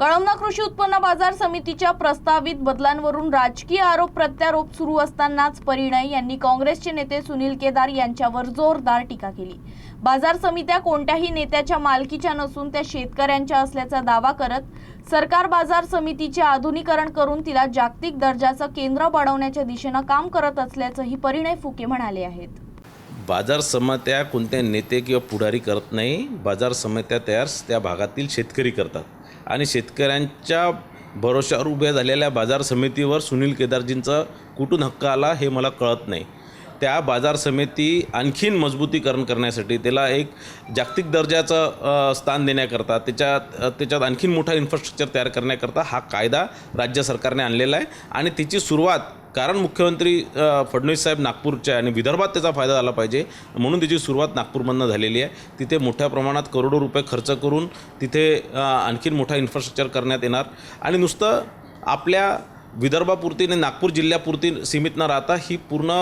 कळमना कृषी उत्पन्न बाजार समितीच्या प्रस्तावित बदलांवरून राजकीय आरोप प्रत्यारोप सुरू असतानाच परिणय यांनी काँग्रेसचे नेते सुनील केदार यांच्यावर जोरदार टीका केली। बाजार समित्या कोणत्याही नेत्याच्या मालकीच्या नसून त्या शेतकऱ्यांच्या असल्याचा दावा करत सरकार बाजार समितीचे आधुनिकीकरण करून तिला जागतिक दर्जाचं केंद्र बनवण्याच्या दिशेने काम करत असल्याचंही परिणय फुके म्हणाले आहेत। बाजार समित्या कोणत्या नेते किंवा पुढारी करत नाही, बाजार समित्या तयार त्या भागातील शेतकरी करतात आणि शेतकऱ्यांच्या भरोश्यावर उभ्या झालेल्या बाजार समितीवर सुनील केदारजींचा कुठून हक्क आला हे मला कळत नाही। त्या बाजार समिती आणखीन मजबूतीकरण करण्यासाठी त्याला एक जागतिक दर्जाचं स्थान देण्याकरता त्याच्यात आणखीन मोठा इन्फ्रास्ट्रक्चर तयार करण्याकरता हा कायदा राज्य सरकारने आणलेला आहे आणि त्याची सुरुवात कारण मुख्यमंत्री फडणवीस साहेब नागपूरचे आणि विदर्भात त्याचा फायदा झाला पाहिजे म्हणून त्याची सुरुवात नागपूरमधून झालेली आहे। तिथे मोठ्या प्रमाणात करोडो रुपये खर्च करून तिथे आणखीन मोठा इन्फ्रास्ट्रक्चर करण्यात येणार आणि नुसतं आपल्या विदर्भापुरती आणि नागपूर जिल्ह्यापुरती सीमित न राहता ही पूर्ण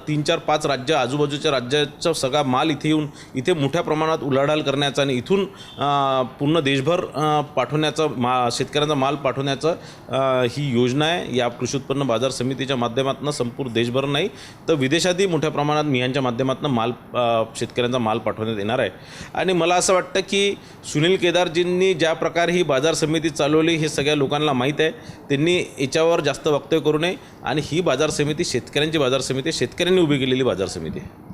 3-4-5 राज्य आजूबाजूच्या राज्याचा सगळा माल इथे येऊन इथे मोठ्या प्रमाणात उलाढाल करण्याचा आणि इथून पूर्ण देशभर पाठवण्याचा शेतकऱ्यांचा माल पाठवण्याचं ही योजना आहे। या कृषी उत्पन्न बाजार समितीच्या माध्यमातून संपूर्ण देशभर नाही तर विदेशातही मोठ्या प्रमाणात मियांच्या माध्यमातून शेतकऱ्यांचा माल पाठवण्यात येणार आहे। आणि मला असं वाटतं की सुनील केदारजींनी ज्या प्रकारे ही बाजार समिती चालवली हे सगळ्या लोकांना माहीत आहे। त्यांनी याच्यावर जास्त वक्तव्य करू नये आणि ही बाजार समिती शेतकऱ्यांची बाजार समिती शेतकऱ्यांनी उभी केलेली बाजार समिती आहे।